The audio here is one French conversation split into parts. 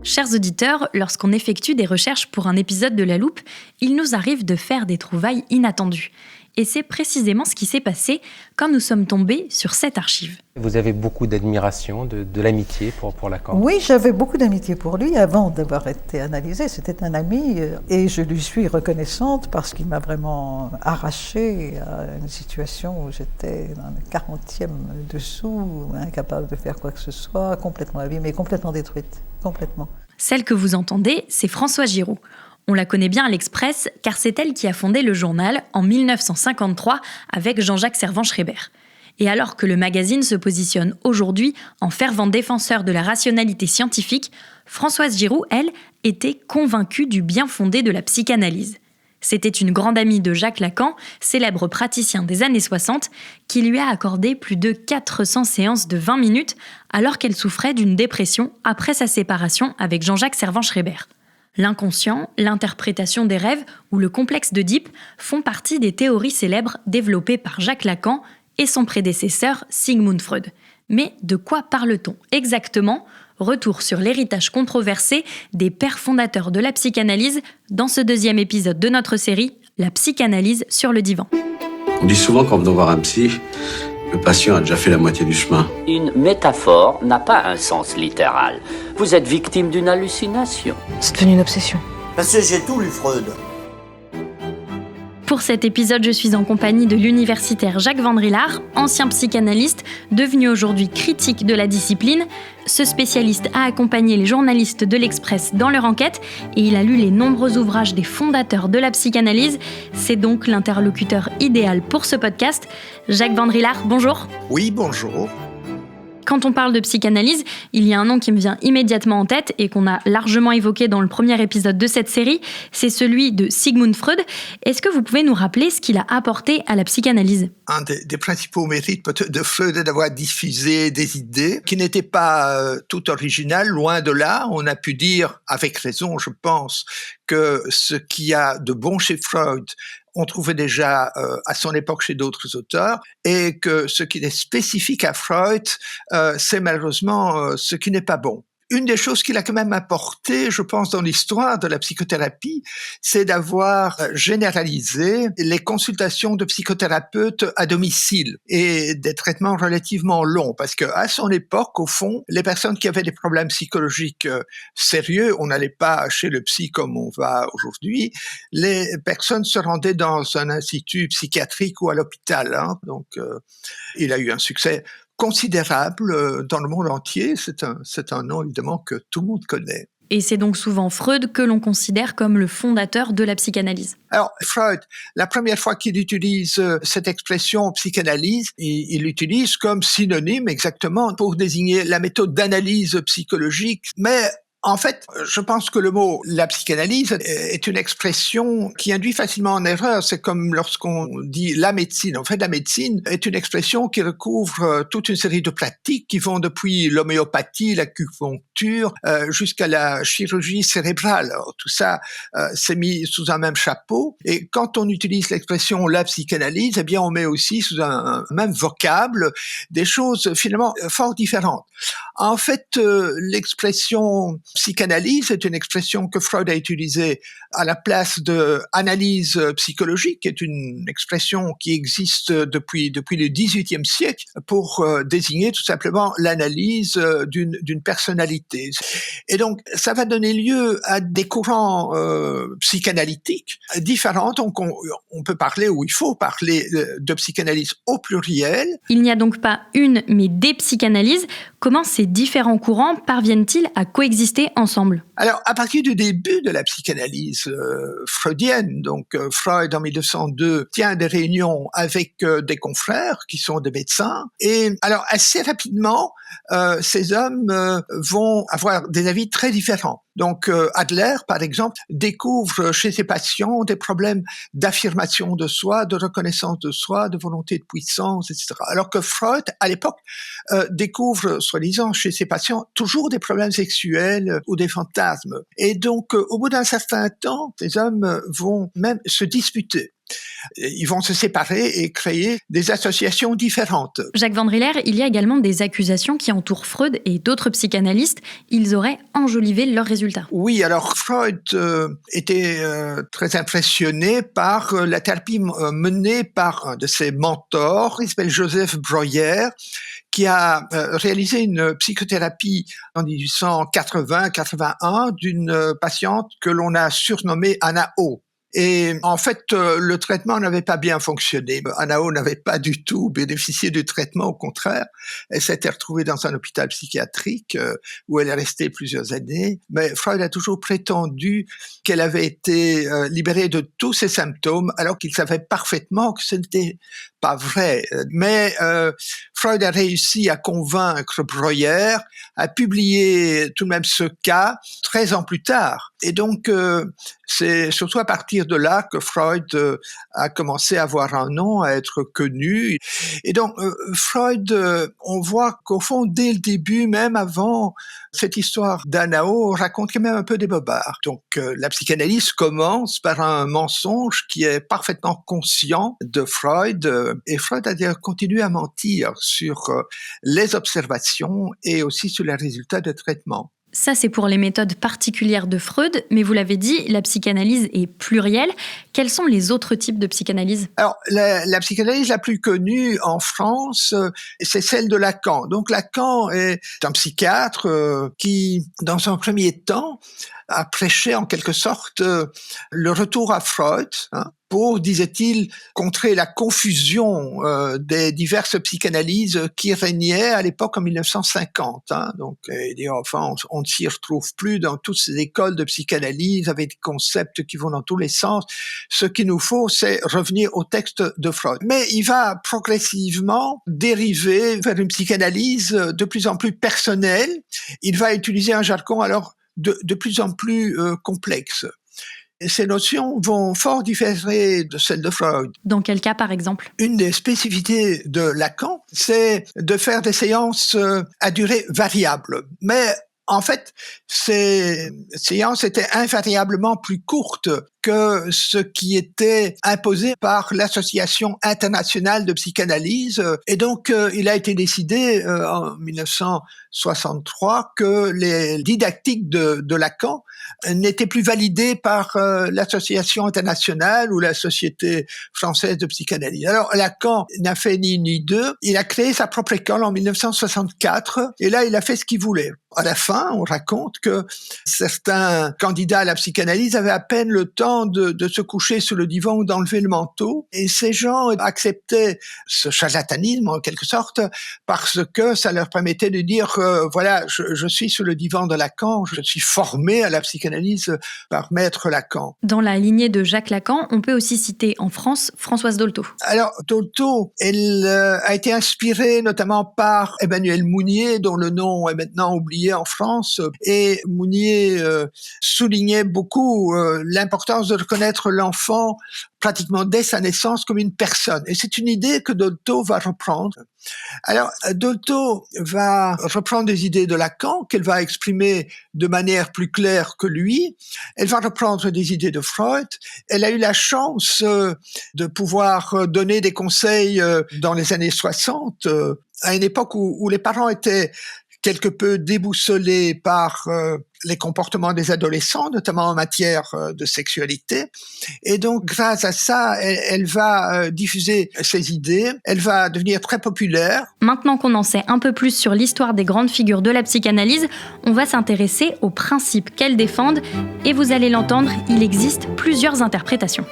Chers auditeurs, lorsqu'on effectue des recherches pour un épisode de La Loupe, il nous arrive de faire des trouvailles inattendues. Et c'est précisément ce qui s'est passé quand nous sommes tombés sur cette archive. Vous avez beaucoup d'admiration, de l'amitié pour Lacan? Oui, j'avais beaucoup d'amitié pour lui avant d'avoir été analysé. C'était un ami et je lui suis reconnaissante parce qu'il m'a vraiment arraché à une situation où j'étais dans le 40e dessous, incapable de faire quoi que ce soit, complètement abîmée, complètement détruite, complètement. Celle que vous entendez, c'est Françoise Giroud. On la connaît bien à l'Express car c'est elle qui a fondé le journal en 1953 avec Jean-Jacques Servan-Schreiber. Et alors que le magazine se positionne aujourd'hui en fervent défenseur de la rationalité scientifique, Françoise Giroud, elle, était convaincue du bien fondé de la psychanalyse. C'était une grande amie de Jacques Lacan, célèbre praticien des années 60, qui lui a accordé plus de 400 séances de 20 minutes alors qu'elle souffrait d'une dépression après sa séparation avec Jean-Jacques Servan-Schreiber. L'inconscient, l'interprétation des rêves ou le complexe d'Oedipe font partie des théories célèbres développées par Jacques Lacan et son prédécesseur Sigmund Freud. Mais de quoi parle-t-on exactement ? Retour sur l'héritage controversé des pères fondateurs de la psychanalyse dans ce deuxième épisode de notre série, La psychanalyse sur le divan. On dit souvent qu'en venant voir un psy, le patient a déjà fait la moitié du chemin. Une métaphore n'a pas un sens littéral. Vous êtes victime d'une hallucination. C'est devenu une obsession. Parce que j'ai tout lu Freud. Pour cet épisode, je suis en compagnie de l'universitaire Jacques Vandrillard, ancien psychanalyste, devenu aujourd'hui critique de la discipline. Ce spécialiste a accompagné les journalistes de l'Express dans leur enquête et il a lu les nombreux ouvrages des fondateurs de la psychanalyse. C'est donc l'interlocuteur idéal pour ce podcast. Jacques Vandrillard, bonjour. Oui, bonjour. Quand on parle de psychanalyse, il y a un nom qui me vient immédiatement en tête et qu'on a largement évoqué dans le premier épisode de cette série, c'est celui de Sigmund Freud. Est-ce que vous pouvez nous rappeler ce qu'il a apporté à la psychanalyse ? Un des principaux mérites de Freud est d'avoir diffusé des idées qui n'étaient pas toutes originales, loin de là. On a pu dire, avec raison, je pense, que ce qu'il y a de bon chez Freud, on trouvait déjà à son époque chez d'autres auteurs, et que ce qui est spécifique à Freud, c'est malheureusement ce qui n'est pas bon. Une des choses qu'il a quand même apporté, je pense, dans l'histoire de la psychothérapie, c'est d'avoir généralisé les consultations de psychothérapeutes à domicile et des traitements relativement longs. Parce que à son époque, au fond, les personnes qui avaient des problèmes psychologiques sérieux, on n'allait pas chez le psy comme on va aujourd'hui. Les personnes se rendaient dans un institut psychiatrique ou à l'hôpital. Donc, il a eu un succès considérable dans le monde entier. C'est un nom évidemment que tout le monde connaît. Et c'est donc souvent Freud que l'on considère comme le fondateur de la psychanalyse. Alors, Freud, la première fois qu'il utilise cette expression psychanalyse, il l'utilise comme synonyme exactement pour désigner la méthode d'analyse psychologique, mais en fait, je pense que le mot « la psychanalyse » est une expression qui induit facilement en erreur. C'est comme lorsqu'on dit « la médecine ». En fait, la médecine est une expression qui recouvre toute une série de pratiques qui vont depuis l'homéopathie, l'acupuncture, jusqu'à la chirurgie cérébrale. Alors, tout ça, c'est mis sous un même chapeau. Et quand on utilise l'expression « la psychanalyse », eh bien, on met aussi sous un même vocable des choses finalement fort différentes. En fait, l'expression psychanalyse est une expression que Freud a utilisée à la place de analyse psychologique, qui est une expression qui existe depuis le XVIIIe siècle pour désigner tout simplement l'analyse d'une personnalité. Et donc, ça va donner lieu à des courants psychanalytiques différents. Donc, on peut parler, ou il faut parler de psychanalyse au pluriel. Il n'y a donc pas une, mais des psychanalyses. Comment ces différents courants parviennent-ils à coexister ensemble ? Alors, à partir du début de la psychanalyse freudienne, donc Freud en 1902 tient des réunions avec des confrères qui sont des médecins, et alors assez rapidement, ces hommes vont avoir des avis très différents. Donc Adler, par exemple, découvre chez ses patients des problèmes d'affirmation de soi, de reconnaissance de soi, de volonté de puissance, etc. Alors que Freud, à l'époque, découvre, soi-disant, chez ses patients, toujours des problèmes sexuels ou des fantasmes. Et donc, au bout d'un certain temps, ces hommes vont même se disputer. Ils vont se séparer et créer des associations différentes. Jacques Van Driller, il y a également des accusations qui entourent Freud et d'autres psychanalystes. Ils auraient enjolivé leurs résultats. Oui, alors Freud était très impressionné par la thérapie menée par un de ses mentors, il s'appelle Joseph Breuer, qui a réalisé une psychothérapie en 1880-81 d'une patiente que l'on a surnommée Anna O. Et en fait, le traitement n'avait pas bien fonctionné. Anna O n'avait pas du tout bénéficié du traitement, au contraire. Elle s'était retrouvée dans un hôpital psychiatrique où elle est restée plusieurs années. Mais Freud a toujours prétendu qu'elle avait été libérée de tous ses symptômes, alors qu'il savait parfaitement que ce n'était pas vrai. Mais Freud a réussi à convaincre Breuer à publier tout de même ce cas 13 ans plus tard. Et donc, c'est surtout à partir de là que Freud a commencé à avoir un nom, à être connu. Et donc, Freud, on voit qu'au fond, dès le début, même avant cette histoire d'Anna O, raconte quand même un peu des bobards. Donc, la psychanalyse commence par un mensonge qui est parfaitement conscient de Freud. Et Freud a d'ailleurs continué à mentir sur les observations et aussi sur les résultats de traitement. Ça, c'est pour les méthodes particulières de Freud, mais vous l'avez dit, la psychanalyse est plurielle. Quels sont les autres types de psychanalyse ? Alors, la psychanalyse la plus connue en France, c'est celle de Lacan. Donc, Lacan est un psychiatre qui, dans un premier temps, a prêché en quelque sorte le retour à Freud, pour, disait-il, contrer la confusion des diverses psychanalyses qui régnaient à l'époque en 1950. Donc, enfin, on ne s'y retrouve plus dans toutes ces écoles de psychanalyse avec des concepts qui vont dans tous les sens. Ce qu'il nous faut, c'est revenir au texte de Freud. Mais il va progressivement dériver vers une psychanalyse de plus en plus personnelle. Il va utiliser un jargon alors de plus en plus complexe. Et ces notions vont fort différer de celles de Freud. Dans quel cas, par exemple ? Une des spécificités de Lacan, c'est de faire des séances à durée variable. Mais en fait, ces séances étaient invariablement plus courtes que ce qui était imposé par l'Association internationale de psychanalyse. Et donc, il a été décidé en 1963 que les didactiques de Lacan n'étaient plus validées par l'Association internationale ou la Société française de psychanalyse. Alors, Lacan n'a fait ni une ni deux. Il a créé sa propre école en 1964 et là, il a fait ce qu'il voulait. À la fin, on raconte que certains candidats à la psychanalyse avaient à peine le temps de se coucher sur le divan ou d'enlever le manteau. Et ces gens acceptaient ce charlatanisme, en quelque sorte, parce que ça leur permettait de dire, voilà, je suis sur le divan de Lacan, je suis formé à la psychanalyse par maître Lacan. Dans la lignée de Jacques Lacan, on peut aussi citer en France Françoise Dolto. Alors, Dolto, elle a été inspirée notamment par Emmanuel Mounier, dont le nom est maintenant oublié en France. Et Mounier soulignait beaucoup l'importance de reconnaître l'enfant pratiquement dès sa naissance comme une personne. Et c'est une idée que Dolto va reprendre. Alors, Dolto va reprendre des idées de Lacan qu'elle va exprimer de manière plus claire que lui. Elle va reprendre des idées de Freud. Elle a eu la chance de pouvoir donner des conseils dans les années 60, à une époque où les parents étaient quelque peu déboussolés par les comportements des adolescents, notamment en matière de sexualité. Et donc, grâce à ça, elle va diffuser ses idées, elle va devenir très populaire. Maintenant qu'on en sait un peu plus sur l'histoire des grandes figures de la psychanalyse, on va s'intéresser aux principes qu'elles défendent. Et vous allez l'entendre, il existe plusieurs interprétations.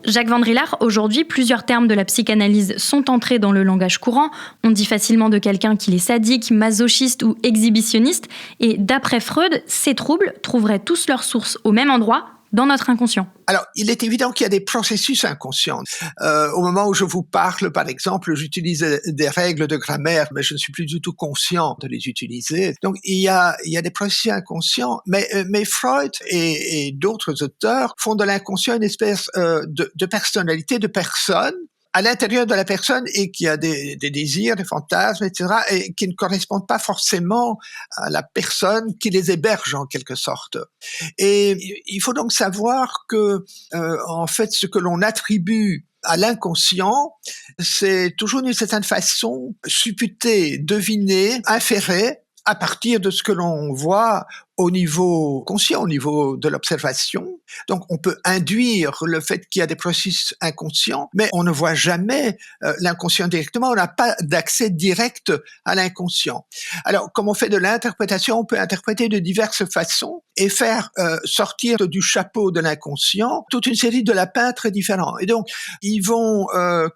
Jacques Van Driller, aujourd'hui, plusieurs termes de la psychanalyse sont entrés dans le langage courant. On dit facilement de quelqu'un qu'il est sadique, masochiste ou exhibitionniste. Et d'après Freud, ces troubles trouveraient tous leur source au même endroit, dans notre inconscient. Alors, il est évident qu'il y a des processus inconscients. Au moment où je vous parle, par exemple, j'utilise des règles de grammaire, mais je ne suis plus du tout conscient de les utiliser. Donc, il y a des processus inconscients, mais Freud et d'autres auteurs font de l'inconscient une espèce de personnalité, de personne, à l'intérieur de la personne et qui a des désirs, des fantasmes, etc., et qui ne correspondent pas forcément à la personne qui les héberge en quelque sorte. Et il faut donc savoir que, en fait, ce que l'on attribue à l'inconscient, c'est toujours d'une certaine façon supputé, deviné, inféré à partir de ce que l'on voit au niveau conscient, au niveau de l'observation. Donc, on peut induire le fait qu'il y a des processus inconscients, mais on ne voit jamais l'inconscient directement. On n'a pas d'accès direct à l'inconscient. Alors, comme on fait de l'interprétation, on peut interpréter de diverses façons et faire sortir du chapeau de l'inconscient toute une série de lapins très différents. Et donc, ils vont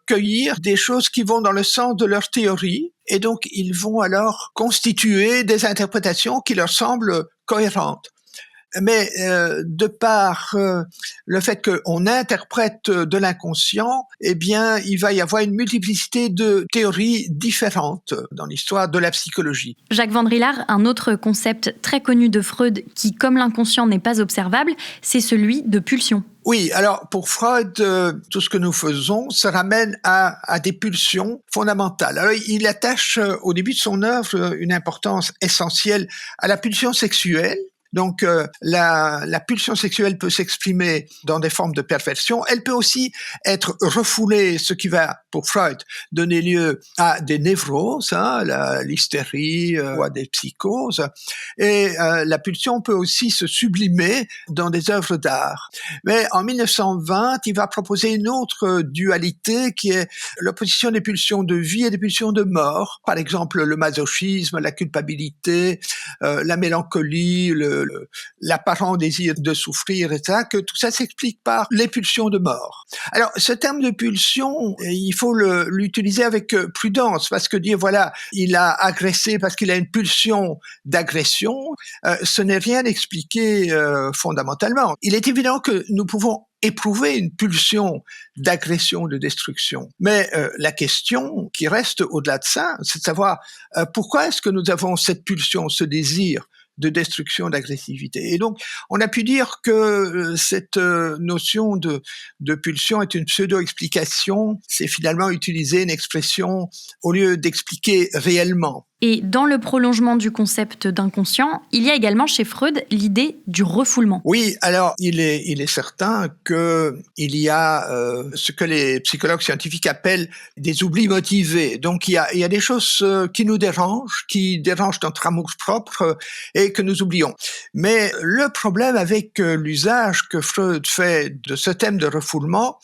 cueillir des choses qui vont dans le sens de leur théorie, et donc ils vont alors constituer des interprétations qui leur semblent cohérentes. Mais de par le fait qu'on interprète de l'inconscient, eh bien, il va y avoir une multiplicité de théories différentes dans l'histoire de la psychologie. Jacques Van Drillard, un autre concept très connu de Freud qui, comme l'inconscient, n'est pas observable, c'est celui de pulsion. Oui, alors pour Freud, tout ce que nous faisons se ramène à des pulsions fondamentales. Alors, il attache au début de son œuvre une importance essentielle à la pulsion sexuelle. Donc la pulsion sexuelle peut s'exprimer dans des formes de perversion. Elle peut aussi être refoulée, ce qui va, pour Freud, donner lieu à des névroses, l'hystérie ou à des psychoses. Et la pulsion peut aussi se sublimer dans des œuvres d'art. Mais en 1920, il va proposer une autre dualité qui est l'opposition des pulsions de vie et des pulsions de mort. Par exemple, le masochisme, la culpabilité, la mélancolie, l'apparent désir de souffrir, etc., que tout ça s'explique par les pulsions de mort. Alors, ce terme de pulsion, il faut l'utiliser avec prudence, parce que dire, voilà, il a agressé parce qu'il a une pulsion d'agression, ce n'est rien expliqué fondamentalement. Il est évident que nous pouvons éprouver une pulsion d'agression, de destruction. Mais la question qui reste au-delà de ça, c'est de savoir pourquoi est-ce que nous avons cette pulsion, ce désir de destruction, d'agressivité. Et donc, on a pu dire que cette notion de pulsion est une pseudo-explication. C'est finalement utiliser une expression au lieu d'expliquer réellement. Et dans le prolongement du concept d'inconscient, il y a également chez Freud l'idée du refoulement. Oui, alors il est certain que il y a ce que les psychologues scientifiques appellent des oublis motivés. Donc il y a des choses qui nous dérangent, qui dérangent notre amour-propre et que nous oublions. Mais le problème avec l'usage que Freud fait de ce thème de refoulement,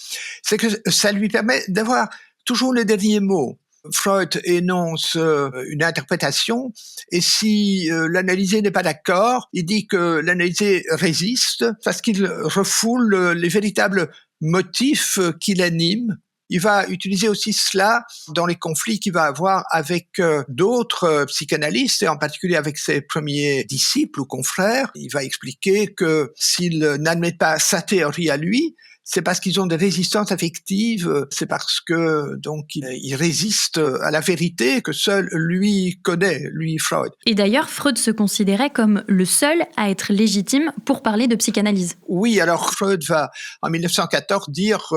c'est que ça lui permet d'avoir toujours le dernier mot. Freud énonce une interprétation et si l'analysé n'est pas d'accord, il dit que l'analysé résiste parce qu'il refoule les véritables motifs qui l'animent. Il va utiliser aussi cela dans les conflits qu'il va avoir avec d'autres psychanalystes et en particulier avec ses premiers disciples ou confrères. Il va expliquer que s'il n'admet pas sa théorie à lui, c'est parce qu'ils ont des résistances affectives, c'est parce que donc ils résistent à la vérité que seul lui connaît, lui Freud. Et d'ailleurs, Freud se considérait comme le seul à être légitime pour parler de psychanalyse. Oui, alors Freud va en 1914 dire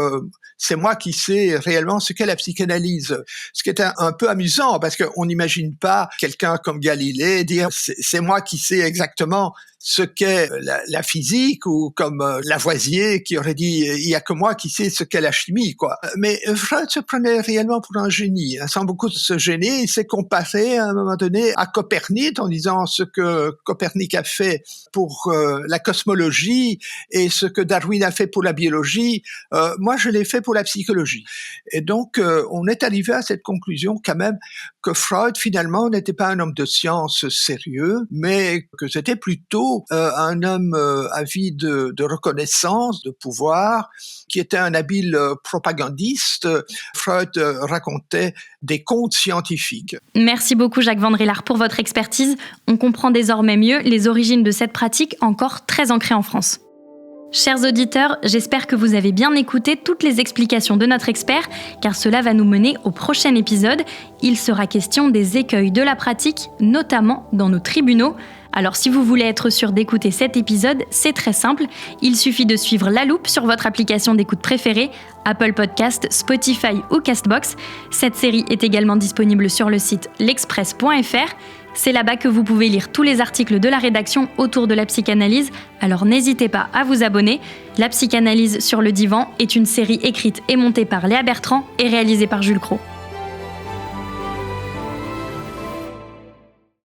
c'est moi qui sais réellement ce qu'est la psychanalyse. Ce qui est un peu amusant parce qu'on n'imagine pas quelqu'un comme Galilée dire c'est moi qui sais exactement ce qu'est la physique ou comme Lavoisier qui aurait dit il y a que moi qui sais ce qu'est la chimie, quoi. Mais Freud se prenait réellement pour un génie. Sans beaucoup se gêner, il s'est comparé à un moment donné à Copernic en disant ce que Copernic a fait pour la cosmologie et ce que Darwin a fait pour la biologie, moi je l'ai fait pour la psychologie. Et donc on est arrivé à cette conclusion quand même que Freud finalement n'était pas un homme de science sérieux, mais que c'était plutôt un homme avide de reconnaissance, de pouvoir, qui était un habile propagandiste. Freud racontait des contes scientifiques. Merci beaucoup Jacques Van Drillard pour votre expertise. On comprend désormais mieux les origines de cette pratique encore très ancrée en France. Chers auditeurs, j'espère que vous avez bien écouté toutes les explications de notre expert, car cela va nous mener au prochain épisode. Il sera question des écueils de la pratique, notamment dans nos tribunaux. Alors si vous voulez être sûr d'écouter cet épisode, c'est très simple, il suffit de suivre La Loupe sur votre application d'écoute préférée, Apple Podcast, Spotify ou Castbox. Cette série est également disponible sur le site l'express.fr. C'est là-bas que vous pouvez lire tous les articles de la rédaction autour de la psychanalyse, alors n'hésitez pas à vous abonner. La psychanalyse sur le divan est une série écrite et montée par Léa Bertrand et réalisée par Jules Cros.